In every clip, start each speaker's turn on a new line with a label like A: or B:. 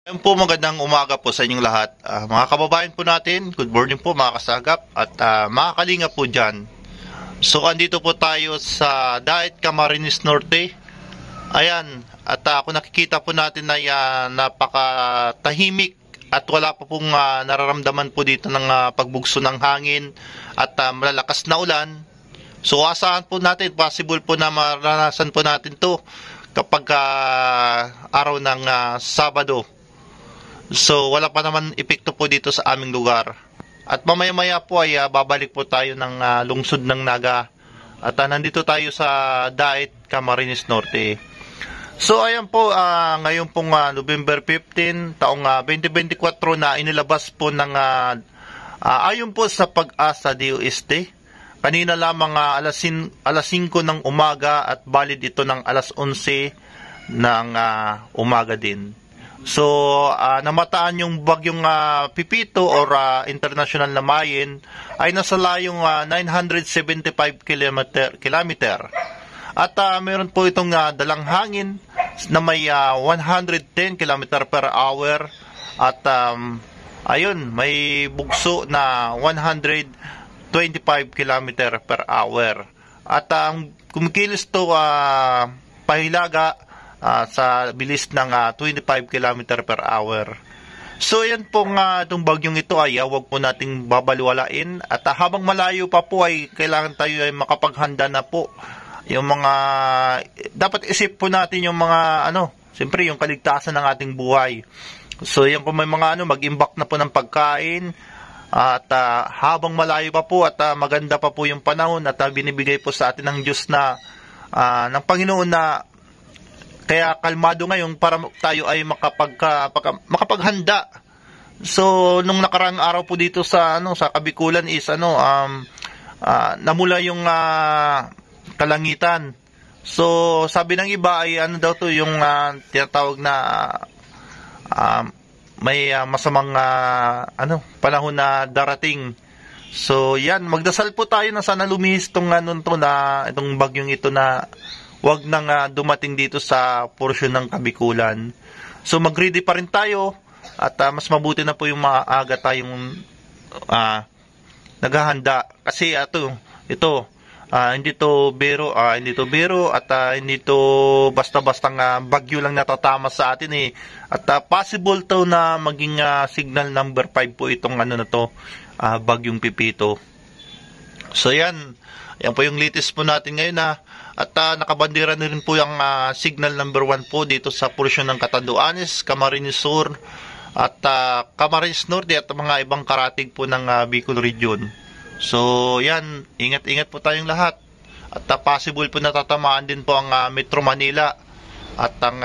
A: Ayun po, magandang umaga po sa inyong lahat. Mga kababayan po natin, good morning po mga kasagap at mga kalinga po dyan. So, andito po tayo sa Daet Camarines Norte. Ayan, at kung nakikita po natin ay napakatahimik at wala pa pong nararamdaman po dito ng pagbugso ng hangin at malalakas na ulan. So, asahan po natin, possible po na maranasan po natin to kapag araw ng Sabado. So, wala pa naman epekto po dito sa aming lugar. At mamaya-maya po ay babalik po tayo ng lungsod ng Naga. At nandito tayo sa Daet Camarines Norte. So, ayan po, ngayon pong November 15, taong 2024 na inilabas po ng, ayon po sa Pag-asa DOST, kanina lamang alas 5 ng umaga at valid ito ng alas 11 ng umaga din. So, namataan yung bagyong Pipito or international na Mayen ay nasa layong 975 kilometer. At meron po itong dalang hangin na may 110 km per hour at ayun, may bugso na 125 km per hour. At kumikilos to pahilaga sa bilis ng 25 km per hour. So yan pong itong bagyong ito ay huwag po nating babaliwalain at habang malayo pa po ay kailangan tayo ay makapaghanda na po. Yung mga dapat isip po natin yung mga siyempre yung kaligtasan ng ating buhay. So yan kung may mga mag-imbak na po ng pagkain at habang malayo pa po at maganda pa po yung panahon at binibigay po sa atin ng Diyos na ng Panginoon na kaya kalmado ngayon para tayo ay makapaghanda. So nung nakaraang araw po dito sa sa Kabikulan is namula yung kalangitan. So sabi ng iba ay daw to yung tinatawag na may masamang panahon na darating. So yan, magdasal po tayo na sana lumihis tong itong bagyong ito na wag nang dumating dito sa porsyon ng Kabikulan. So mag-ready pa rin tayo at mas mabuti na po yung maaga tayong naghahanda kasi hindi to biro at hindi to basta-bastang bagyo lang natatama sa atin At possible to na maging signal number 5 po itong bagyong Pipito. So yan po yung latest po natin ngayon at nakabandera na rin po yung signal number 1 po dito sa porsyon ng Catanduanes, Camarines Sur at Camarines Norte at mga ibang karatig po ng Bicol Region. So yan, ingat-ingat po tayong lahat at possible po natatamaan din po ang Metro Manila at ang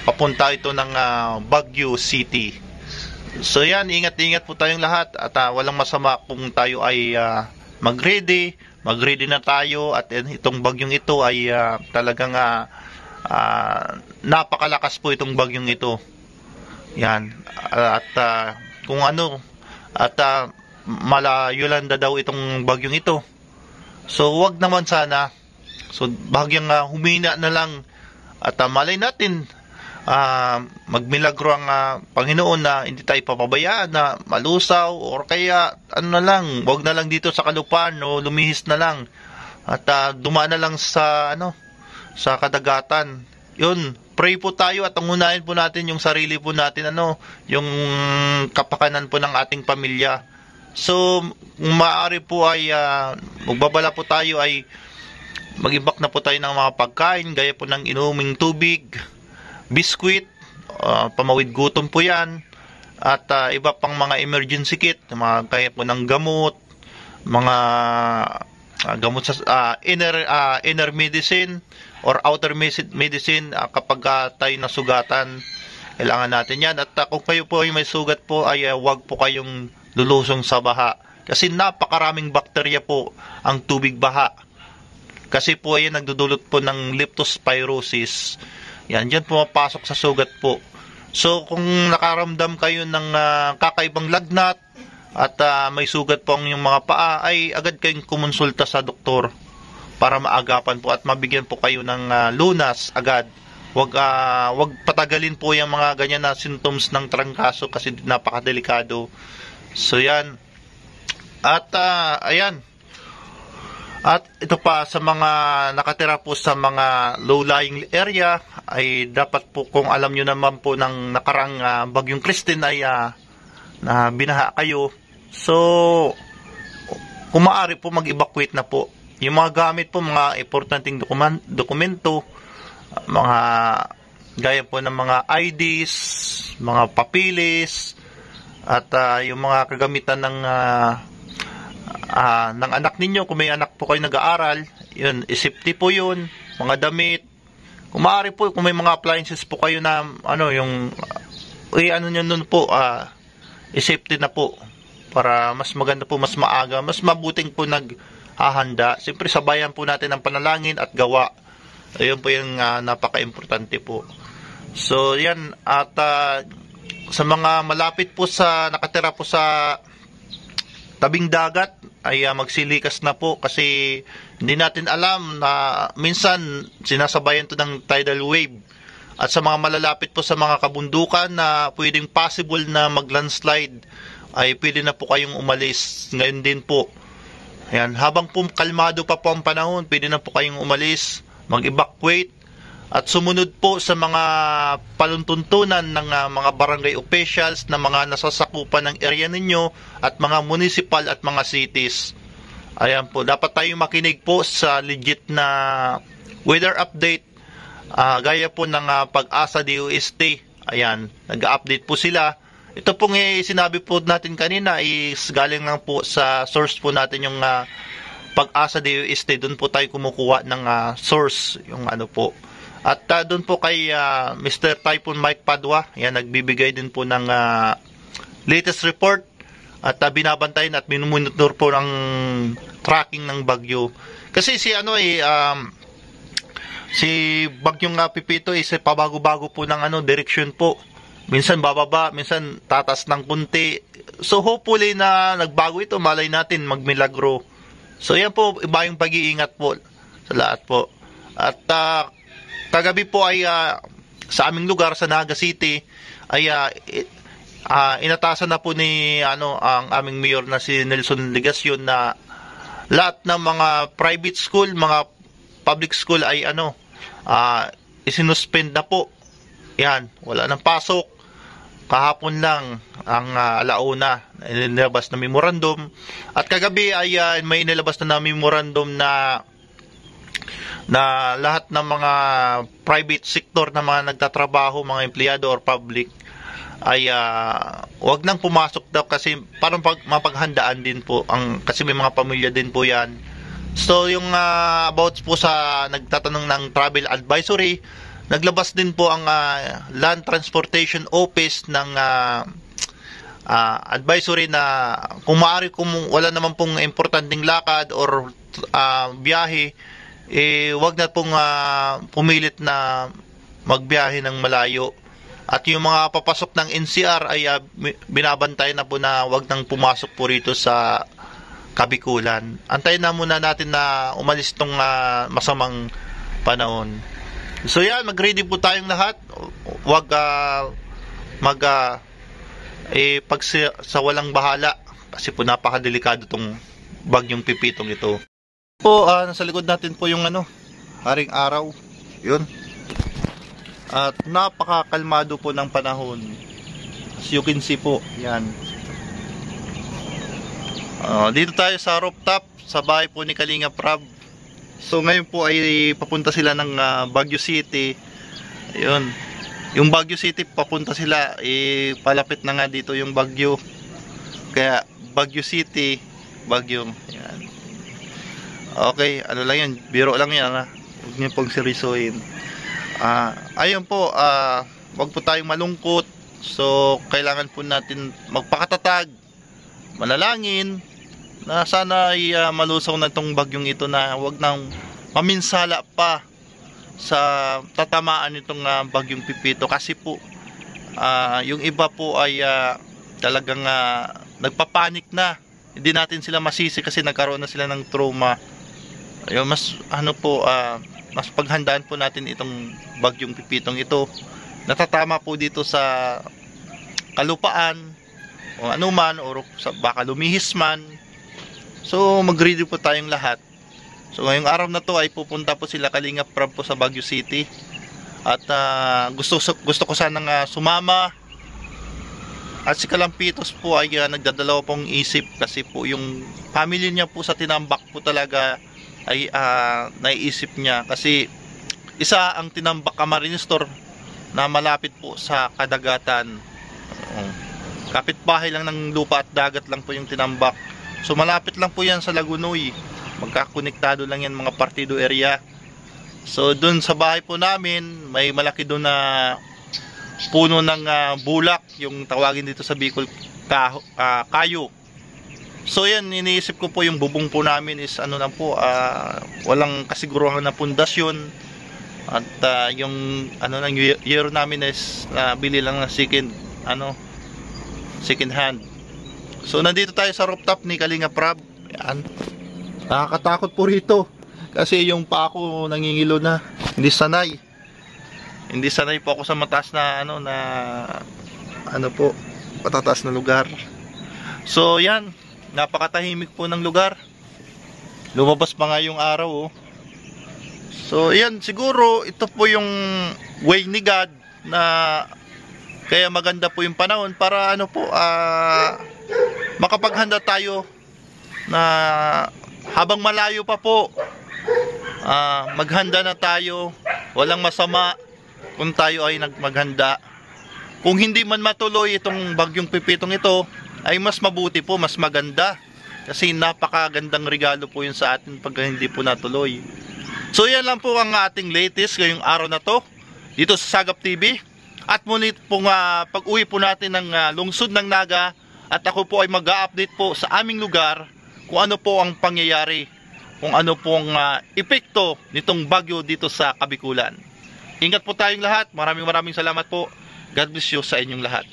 A: papunta ito ng Baguio City. So yan, ingat-ingat po tayong lahat at walang masama kung tayo ay mag-ready na tayo at itong bagyong ito ay talagang napakalakas po itong bagyong ito. Yan. At kung malayolanda daw itong bagyong ito. So wag naman sana. So bagyang humina na lang at malay natin magmilagro ang Panginoon na hindi tayo papabayaan na malusaw or kaya wag na lang dito sa kalupaan o lumihis na lang at dumaan na lang sa sa kadagatan. Yun, pray po tayo at unahin po natin yung sarili po natin yung kapakanan po ng ating pamilya. So kung maaari po ay magbabala po tayo ay mag-imbak na po tayo ng mga pagkain gaya po ng inuming tubig, biskwit, pamawid gutom po yan at iba pang mga emergency kit, mga kaya po ng gamot, mga gamot sa inner medicine or outer medicine kapag tayo nasugatan, kailangan natin yan. At kung kayo po ay may sugat po ay wag po kayong lulusong sa baha kasi napakaraming bakterya po ang tubig baha kasi po ay nagdudulot po ng leptospirosis. Yan, dyan pumapasok sa sugat po. So, kung nakaramdam kayo ng kakaibang lagnat at may sugat po ang inyong mga paa, ay agad kayong kumonsulta sa doktor para maagapan po at mabigyan po kayo ng lunas agad wag patagalin po yung mga ganyan na symptoms ng trangkaso kasi napakadelikado. So yan. At ayan. At ito pa, sa mga nakatira po sa mga low-lying area, ay dapat po, kung alam nyo naman po ng nakarang bagyong Christine ay na binaha kayo. So, kung maaari po mag-evacuate na po. Yung mga gamit po, mga importanteng dokumento, mga gaya po ng mga IDs, mga papilis, at yung mga kagamitan ng anak ninyo, kung may anak po kayo nag-aaral, yun, safety po yun, mga damit, kung maaari po, kung may mga appliances po kayo na, yung, nyo nun po, safety na po, para mas maganda po, mas maaga, mas mabuting po naghahanda. Siyempre, sabayan po natin ang panalangin at gawa. Ayun po yung napaka-importante po. So, yan, at sa mga malapit po sa, nakatira po sa tabing dagat, ay magsilikas na po kasi hindi natin alam na minsan sinasabayan to ng tidal wave. At sa mga malalapit po sa mga kabundukan na pwedeng possible na mag-landslide, ay pwede na po kayong umalis. Ngayon din po. Ayan, habang po kalmado pa po ang panahon, pwede na po kayong umalis, mag-evacuate, at sumunod po sa mga paluntuntunan ng mga barangay officials na mga nasasakupan ng area ninyo at mga municipal at mga cities. Ayan po, dapat tayong makinig po sa legit na weather update, gaya po ng Pag-asa DOST. Ayan, nag-update po sila. Ito pong sinabi po natin kanina is galing lang po sa source po natin, yung Pag-asa DOST. Doon po tayo kumukuha ng source, yung po. At doon po kay Mr. Typhoon Mike Padua, yan, nagbibigay din po ng latest report at binabantayan at minumonitor po ng tracking ng bagyo. Kasi si bagyong Pipito is pabago-bago po ng direksyon po. Minsan bababa, minsan tatas ng kunti. So hopefully na nagbago ito, malay natin magmilagro. So yan po, iba yung pag-iingat po sa lahat po. At kagabi po ay sa aming lugar sa Naga City ay inatasan na po ni ang aming mayor na si Nelson Legasyon na lahat ng mga private school, mga public school ay isinuspend na po. Yan, wala nang pasok. Kahapon lang ang alauna inilabas na memorandum, at kagabi ay may inilabas na memorandum na lahat ng mga private sector na mga nagtatrabaho, mga empleyado or public ay wag nang pumasok daw kasi parang mapaghandaan din po kasi may mga pamilya din po yan. So yung about po sa nagtatanong ng travel advisory, naglabas din po ang Land Transportation Office ng advisory na kung maaari, kung wala naman pong importanteng lakad or biyahe, wag na pong pumilit na magbiyahe ng malayo. At yung mga papasok ng NCR ay binabantay na po na wag nang pumasok po rito sa Kabikulan. Antayin na muna natin na umalis itong masamang panahon. So yan, mag-ready po tayong lahat. Wag pag sa walang bahala kasi po napakadelikado itong bagyong Pipitong ito. Po, nasa likod natin po yung Haring Araw. Yun. At napakakalmado po ng panahon. As you can see po, yan. Dito tayo sa rooftop, sa bahay po ni Kalinga Prab. So ngayon po ay papunta sila ng Baguio City. Ayun. Yung Baguio City, papunta sila. Palapit na nga dito yung Baguio. Kaya Baguio City, Baguio. Yan. Okay, lang yan. Biro lang yan. Huwag niyo pong seryosohin. Ayun po, wag po tayong malungkot. So kailangan po natin magpakatatag, manalangin na sana ay malusaw na itong bagyong ito, na wag nang maminsala pa sa tatamaan nitong bagyong Pipito. Kasi po yung iba po ay talagang nagpapanik na. Hindi natin sila masisi kasi nagkaroon na sila ng trauma. Ayun, mas mas paghandaan po natin itong bagyong Pipitong ito. Natatama po dito sa kalupaan o anuman, o sa baka lumihis man. So mag-ready po tayong lahat. So ngayong araw na to ay pupunta po sila Kalingap Prab po sa Baguio City. At gusto ko sanang sumama. At si Kalampitos po ay nagdadalawa pong isip kasi po yung family niya po sa Tinambak po talaga ay naiisip niya kasi isa ang Tinambak Camarines Store na malapit po sa kadagatan. Kapitbahay lang ng lupa at dagat lang po yung Tinambak. So malapit lang po yan sa Lagunoy. Magkakonektado lang yan mga partido area. So dun sa bahay po namin may malaki doon na puno ng bulak, yung tawagin dito sa Bicol kayo. So yan, iniisip ko po yung bubong po namin is ano lang po, walang kasiguruhan na pundasyon. At yung ano lang year namin is bili lang ng second hand. So nandito tayo sa rooftop ni Kalingap Prab. Yan. Nakakatakot po rito kasi yung paa ko nangingilo na, hindi sanay po ako sa mataas na matataas na lugar. So yan, napakatahimik po ng lugar. Lumabas pa nga yung araw. So yan, siguro ito po yung way ni God na kaya maganda po yung panahon para makapaghanda tayo na habang malayo pa po, maghanda na tayo. Walang masama kung tayo ay maghanda. Kung hindi man matuloy itong bagyong Pipitong ito, ay mas mabuti po, mas maganda. Kasi napakagandang regalo po yun sa atin pag hindi po natuloy. So yan lang po ang ating latest ngayong araw na to dito sa Sagap TV. At muli pong pag-uwi po natin ng lungsod ng Naga, at ako po ay mag-a-update po sa aming lugar kung ano po ang pangyayari, kung ano pong epekto nitong bagyo dito sa Kabikulan. Ingat po tayong lahat. Maraming salamat po. God bless you sa inyong lahat.